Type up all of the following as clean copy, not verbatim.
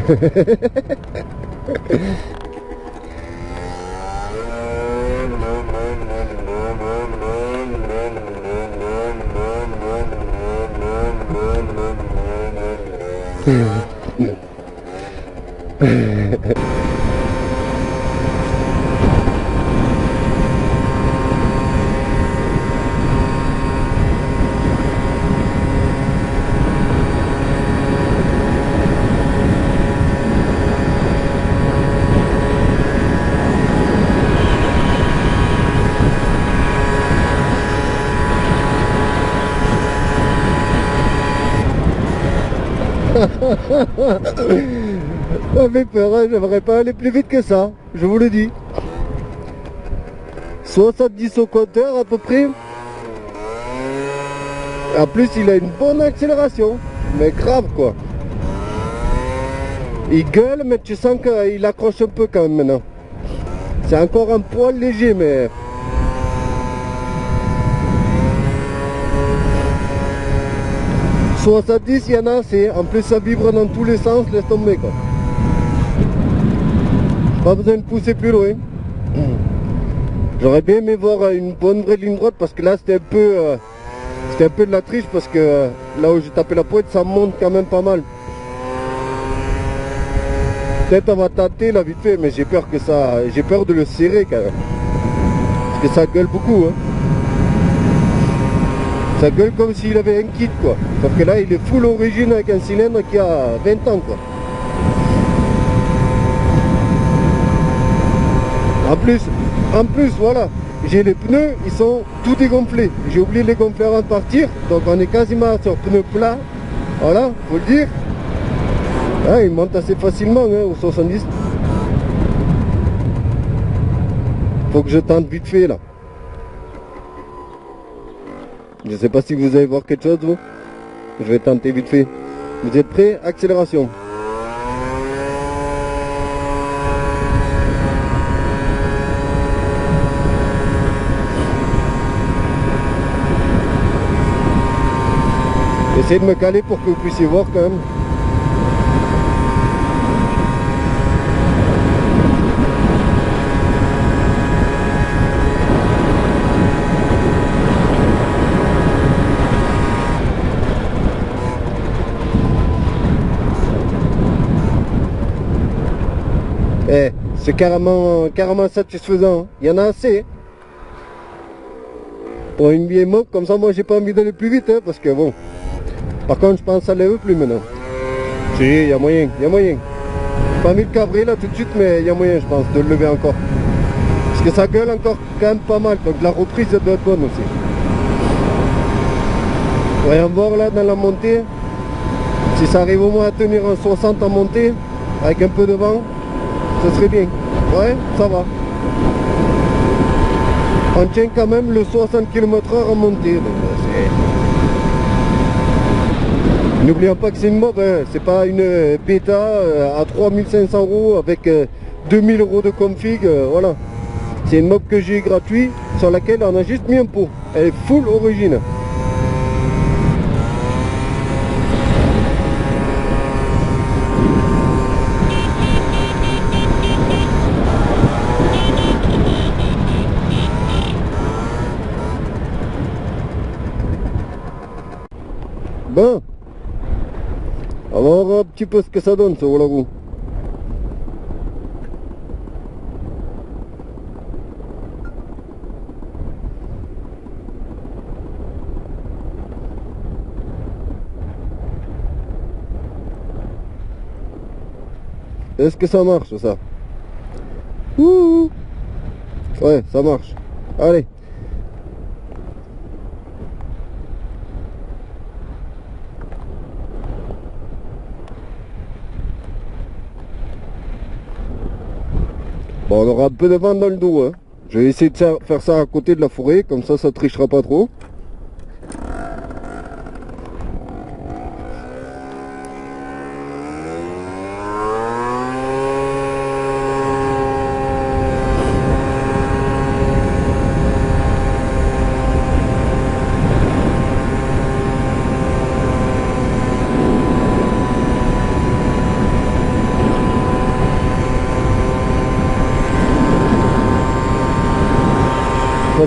Ça fait peur, hein, j'aimerais pas aller plus vite que ça, je vous le dis. 70 au compteur à peu près. En plus il a une bonne accélération, mais grave quoi. Il gueule mais tu sens qu'il accroche un peu quand même maintenant. C'est encore un poil léger mais... Soit ça 10, il y en a assez. En plus ça vibre dans tous les sens, laisse tomber quoi. Pas besoin de pousser plus loin. J'aurais bien aimé voir une bonne vraie ligne droite parce que là c'était un peu de la triche parce que là où j'ai tapé la pointe ça monte quand même pas mal. Peut-être on va tâter là vite fait mais j'ai peur de le serrer quand même. Parce que ça gueule beaucoup hein. Ça gueule comme s'il avait un kit quoi. Sauf que là il est full origine avec un cylindre qui a 20 ans quoi. En plus voilà, j'ai les pneus, ils sont tout dégonflés. J'ai oublié de les gonfler avant de partir. Donc on est quasiment sur pneus plats. Voilà, faut le dire. Ah, il monte assez facilement hein, au 70. Faut que je tente vite fait là. Je sais pas si vous allez voir quelque chose vous. Je vais tenter vite fait. Vous êtes prêts? Accélération. Essayez de me caler pour que vous puissiez voir quand même. Eh, c'est carrément satisfaisant. Il y en a assez. Pour une vieille moque, comme ça moi j'ai pas envie d'aller plus vite hein, parce que bon. Par contre je pense que ça ne lève plus maintenant. Si, il y a moyen, il y a moyen. J'ai pas envie de cabrer là tout de suite mais il y a moyen je pense de le lever encore. Parce que ça gueule encore quand même pas mal, donc la reprise elle doit être bonne aussi. Voyons voir là dans la montée. Si ça arrive au moins à tenir un 60 en montée, avec un peu de vent, ce serait bien. Ouais, ça va. On tient quand même le 60 km/h en montée. Donc, n'oublions pas que c'est une mob, hein. C'est pas une bêta à 3500 € avec 2000 € de config, voilà. C'est une mob que j'ai gratuit sur laquelle on a juste mis un pot. Elle est full origine. Bon. On va voir un petit peu ce que ça donne ce voilà vous. Est-ce que ça marche ça? Ouh. Ouais, ça marche. Allez. Bon, on aura un peu de vent dans le dos, hein. Je vais essayer de faire ça à côté de la forêt, comme ça trichera pas trop.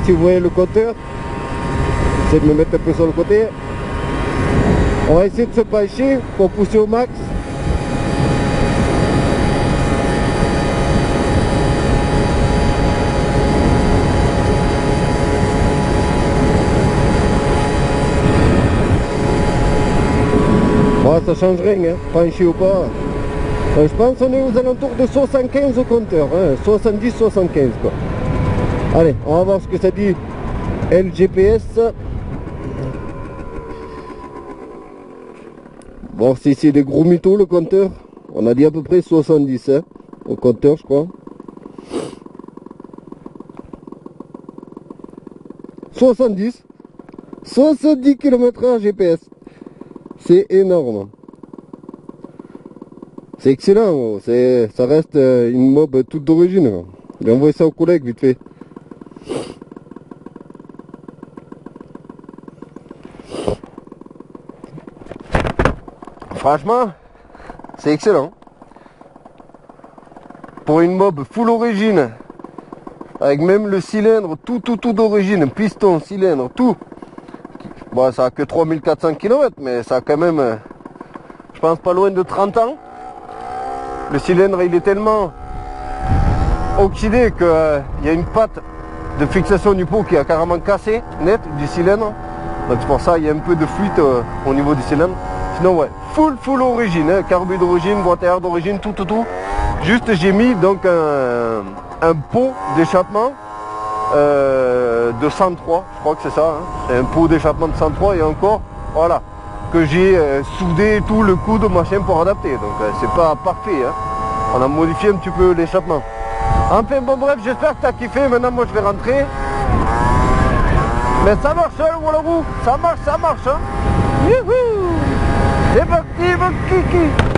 sais pas si vous voyez le compteur. J'essaie de me mettre un peu sur le côté. On va essayer de se pencher pour pousser au max. Bon, ça change rien, hein, penché ou pas. Je pense qu'on est aux alentours de 75 au compteur, hein, 70-75 quoi. Allez, on va voir ce que ça dit LGPS. Bon, si c'est des gros mythos le compteur. On a dit à peu près 70 hein, au compteur je crois. 70 km/h GPS. C'est énorme. C'est excellent, ça reste une mob toute d'origine. J'ai envoyé ça aux collègues vite fait. Franchement, c'est excellent. Pour une mob full origine, avec même le cylindre, tout d'origine, piston, cylindre, tout. Bon, ça a que 3400 km, mais ça a quand même, je pense, pas loin de 30 ans. Le cylindre, il est tellement oxydé qu'il y a une patte de fixation du pot qui a carrément cassé, net, du cylindre. Donc c'est pour ça qu'il y a un peu de fuite au niveau du cylindre. Sinon, ouais, full origine, hein, carbu d'origine, boîte à air d'origine, tout. Juste, j'ai mis donc un pot d'échappement de 103, je crois que c'est ça, hein. C'est un pot d'échappement de 103 et encore, voilà, que j'ai soudé tout le coude machin pour adapter, donc c'est pas parfait, hein. On a modifié un petit peu l'échappement. Enfin bon bref, j'espère que tu as kiffé, maintenant moi je vais rentrer. Mais ça marche hein, le Wallaroo, ça marche hein. Youhou. C'est parti mon kiki.